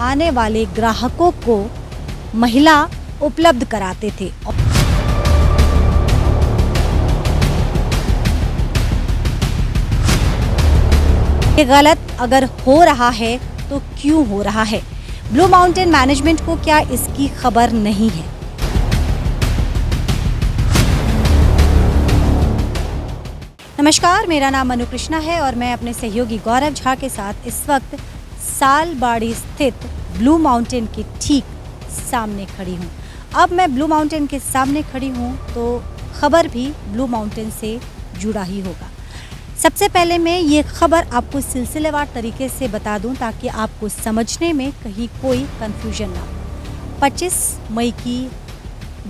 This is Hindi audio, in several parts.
आने वाले ग्राहकों को महिला उपलब्ध कराते थे। ये गलत अगर हो रहा है तो क्यों हो रहा है? ब्लू माउंटेन मैनेजमेंट को क्या इसकी खबर नहीं है? नमस्कार, मेरा नाम मनु कृष्णा है और मैं अपने सहयोगी गौरव झा के साथ इस वक्त सालबाड़ी स्थित ब्लू माउंटेन के ठीक सामने खड़ी हूँ। अब मैं ब्लू माउंटेन के सामने खड़ी हूँ तो खबर भी ब्लू माउंटेन से जुड़ा ही होगा। सबसे पहले मैं ये खबर आपको सिलसिलेवार तरीके से बता दूं ताकि आपको समझने में कहीं कोई कन्फ्यूजन ना हो। 25 मई की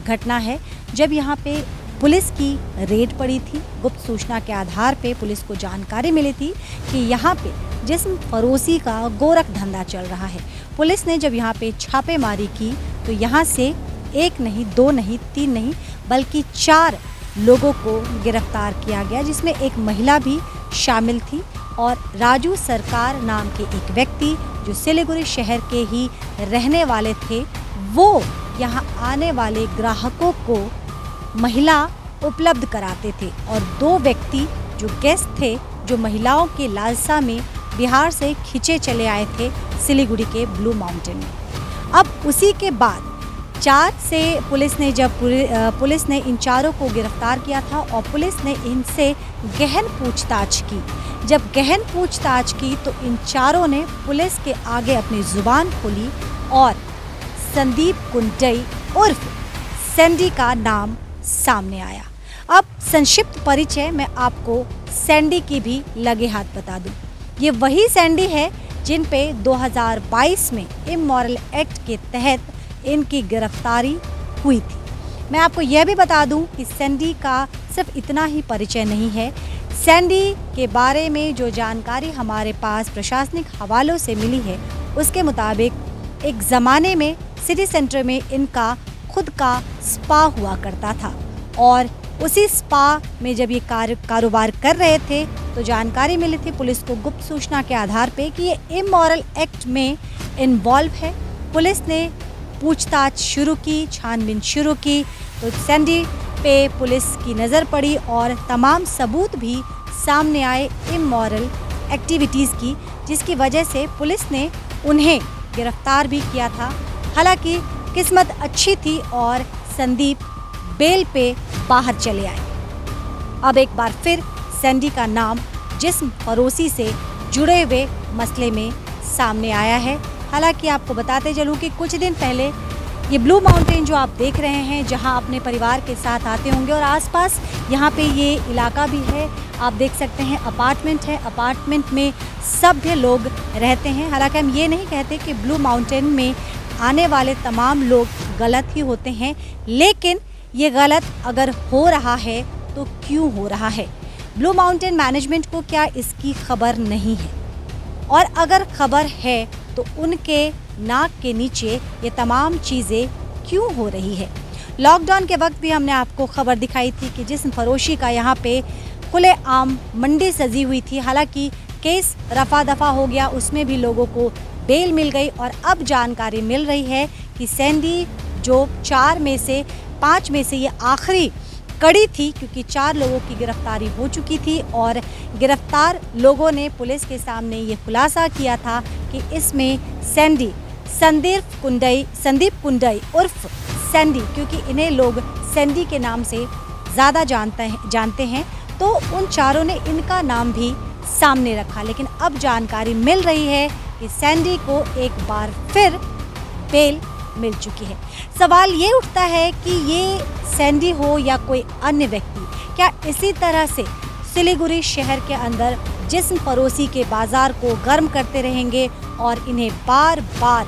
घटना है जब यहाँ पे पुलिस की रेड पड़ी थी। गुप्त सूचना के आधार पे पुलिस को जानकारी मिली थी कि यहाँ पे जिस्म फरोशी का गोरख धंधा चल रहा है। पुलिस ने जब यहाँ पे छापेमारी की तो यहाँ से एक नहीं, दो नहीं, तीन नहीं बल्कि 4 लोगों को गिरफ्तार किया गया, जिसमें एक महिला भी शामिल थी और राजू सरकार नाम के एक व्यक्ति जो सिलीगुड़ी शहर के ही रहने वाले थे, वो यहाँ आने वाले ग्राहकों को महिला उपलब्ध कराते थे और 2 व्यक्ति जो गेस्ट थे जो महिलाओं के लालसा में बिहार से खिंचे चले आए थे सिलीगुड़ी के ब्लू माउंटेन में। अब उसी के बाद 4 से पुलिस ने इन चारों को गिरफ्तार किया था और पुलिस ने इनसे गहन पूछताछ की। जब गहन पूछताछ की तो इन चारों ने पुलिस के आगे अपनी जुबान खोली और संदीप कुंडई उर्फ सैंडी का नाम सामने आया। अब संक्षिप्त परिचय मैं आपको सैंडी की भी लगे हाथ बता दूं। ये वही सैंडी है जिन पे 2022 में इमोरल एक्ट के तहत इनकी गिरफ्तारी हुई थी। मैं आपको यह भी बता दूं कि सैंडी का सिर्फ इतना ही परिचय नहीं है। सैंडी के बारे में जो जानकारी हमारे पास प्रशासनिक हवालों से मिली है उसके मुताबिक एक ज़माने में सिटी सेंटर में इनका खुद का स्पा हुआ करता था और उसी स्पा में जब ये कारोबार कर रहे थे तो जानकारी मिली थी पुलिस को गुप्त सूचना के आधार पे कि ये इमोरल एक्ट में इन्वॉल्व है। पुलिस ने पूछताछ शुरू की, छानबीन शुरू की तो सैंडी पे पुलिस की नज़र पड़ी और तमाम सबूत भी सामने आए इमोरल एक्टिविटीज़ की, जिसकी वजह से पुलिस ने उन्हें गिरफ्तार भी किया था। हालांकि किस्मत अच्छी थी और संदीप बेल पे बाहर चले आए। अब एक बार फिर सैंडी का नाम जिस्म फरोशी से जुड़े हुए मसले में सामने आया है। हालांकि आपको बताते चलूँ कि कुछ दिन पहले ये ब्लू माउंटेन जो आप देख रहे हैं, जहां अपने परिवार के साथ आते होंगे और आसपास यहाँ पे ये इलाका भी है, आप देख सकते हैं अपार्टमेंट है, अपार्टमेंट में सभ्य लोग रहते हैं। हालांकि हम ये नहीं कहते कि ब्लू माउंटेन में आने वाले तमाम लोग गलत ही होते हैं, लेकिन ये गलत अगर हो रहा है तो क्यों हो रहा है? ब्लू माउंटेन मैनेजमेंट को क्या इसकी खबर नहीं है? और अगर खबर है तो उनके नाक के नीचे ये तमाम चीज़ें क्यों हो रही है? लॉकडाउन के वक्त भी हमने आपको खबर दिखाई थी कि जिस्म फरोशी का यहाँ पे खुलेआम मंडी सजी हुई थी। हालांकि केस रफा दफा हो गया, उसमें भी लोगों को बेल मिल गई और अब जानकारी मिल रही है कि सैंडी जो 5 में से ये आखिरी कड़ी थी, क्योंकि 4 लोगों की गिरफ्तारी हो चुकी थी और गिरफ्तार लोगों ने पुलिस के सामने ये खुलासा किया था कि इसमें संदीप कुंडई उर्फ सैंडी, क्योंकि इन्हें लोग सैंडी के नाम से ज़्यादा जानते हैं, तो उन चारों ने इनका नाम भी सामने रखा। लेकिन अब जानकारी मिल रही है कि सैंडी को एक बार फिर बेल मिल चुकी है। सवाल ये उठता है कि ये सैंडी हो या कोई अन्य व्यक्ति, क्या इसी तरह से सिलीगुड़ी शहर के अंदर जिस्म फरोशी के बाजार को गर्म करते रहेंगे और इन्हें बार बार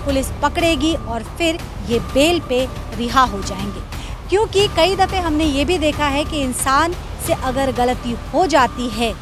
पुलिस पकड़ेगी और फिर ये बेल पे रिहा हो जाएंगे? क्योंकि कई दफ़े हमने ये भी देखा है कि इंसान से अगर गलती हो जाती है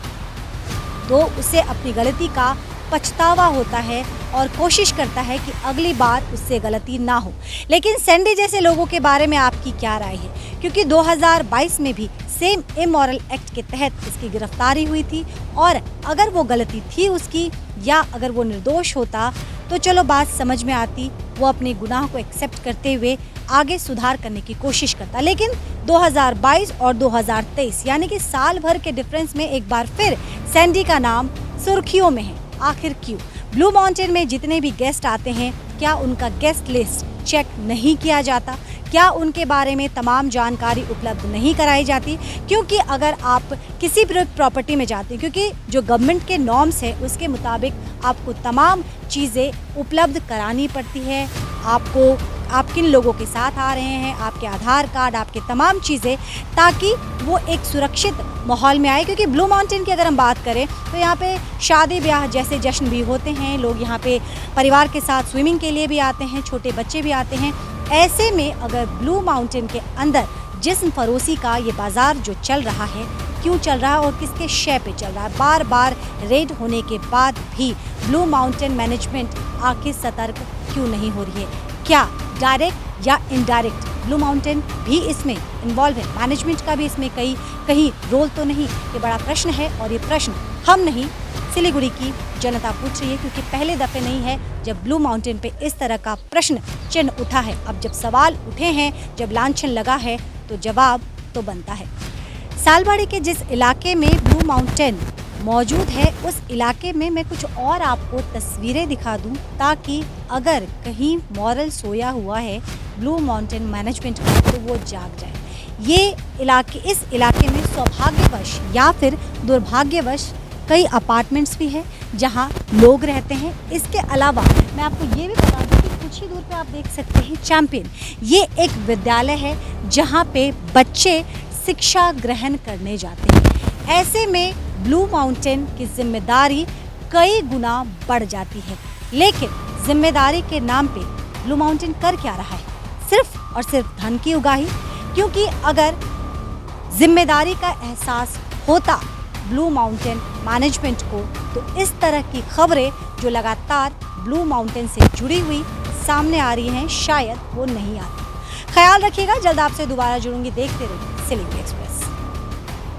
तो उसे अपनी गलती का पछतावा होता है और कोशिश करता है कि अगली बार उससे गलती ना हो। लेकिन सैंडी जैसे लोगों के बारे में आपकी क्या राय है? क्योंकि 2022 में भी सेम इमोरल एक्ट के तहत इसकी गिरफ्तारी हुई थी और अगर वो गलती थी उसकी या अगर वो निर्दोष होता तो चलो बात समझ में आती, वो अपने गुनाह को एक्सेप्ट करते हुए आगे सुधार करने की कोशिश करता। लेकिन 2022 और 2023 यानी कि साल भर के डिफरेंस में एक बार फिर सैंडी का नाम सुर्खियों में है। आखिर क्यों? ब्लू माउंटेन में जितने भी गेस्ट आते हैं, क्या उनका गेस्ट लिस्ट चेक नहीं किया जाता? क्या उनके बारे में तमाम जानकारी उपलब्ध नहीं कराई जाती? क्योंकि अगर आप किसी भी प्रॉपर्टी में जाते हैं, क्योंकि जो गवर्नमेंट के नॉर्म्स है उसके मुताबिक आपको तमाम चीज़ें उपलब्ध करानी पड़ती है। आपको आप किन लोगों के साथ आ रहे हैं, आपके आधार कार्ड, आपके तमाम चीज़ें, ताकि वो एक सुरक्षित माहौल में आए। क्योंकि ब्लू माउंटेन की अगर हम बात करें तो यहाँ पे शादी ब्याह जैसे जश्न भी होते हैं, लोग यहाँ पे परिवार के साथ स्विमिंग के लिए भी आते हैं, छोटे बच्चे भी आते हैं। ऐसे में अगर ब्लू माउंटेन के अंदर जिस्म फरोशी का ये बाज़ार जो चल रहा है, क्यों चल रहा है और किसके शय पे चल रहा है, बार बार रेड होने के बाद भी ब्लू माउंटेन मैनेजमेंट आखिर सतर्क क्यों नहीं हो रही है? क्या डायरेक्ट या इनडायरेक्ट ब्लू माउंटेन भी इसमें इन्वॉल्व है? मैनेजमेंट का भी इसमें कहीं रोल तो नहीं? ये बड़ा प्रश्न है और ये प्रश्न हम नहीं, सिलीगुड़ी की जनता पूछ रही है। क्योंकि पहले दफ़े नहीं है जब ब्लू माउंटेन पे इस तरह का प्रश्न चिन्ह उठा है। अब जब सवाल उठे हैं, जब लांछन लगा है, तो जवाब तो बनता है। सालबाड़ी के जिस इलाके में ब्लू माउंटेन मौजूद है, उस इलाके में मैं कुछ और आपको तस्वीरें दिखा दूं, ताकि अगर कहीं मॉरल सोया हुआ है ब्लू माउंटेन मैनेजमेंट का तो वो जाग जाए। इस इलाके में सौभाग्यवश या फिर दुर्भाग्यवश कई अपार्टमेंट्स भी हैं जहां लोग रहते हैं। इसके अलावा मैं आपको ये भी बता दूं कि कुछ ही दूर पे आप देख सकते हैं चैंपियन। ये एक विद्यालय है जहां पे बच्चे शिक्षा ग्रहण करने जाते हैं। ऐसे में ब्लू माउंटेन की जिम्मेदारी कई गुना बढ़ जाती है। लेकिन जिम्मेदारी के नाम पे ब्लू माउंटेन कर क्या रहा है? सिर्फ और सिर्फ धन की उगाही। क्योंकि अगर जिम्मेदारी का एहसास होता ब्लू माउंटेन मैनेजमेंट को, तो इस तरह की खबरें जो लगातार ब्लू माउंटेन से जुड़ी हुई सामने आ रही हैं, शायद वो नहीं आती। ख्याल रखिएगा, जल्द आपसे दोबारा जुड़ूंगी। देखते रहिए सिलीगुड़ी एक्सप्रेस।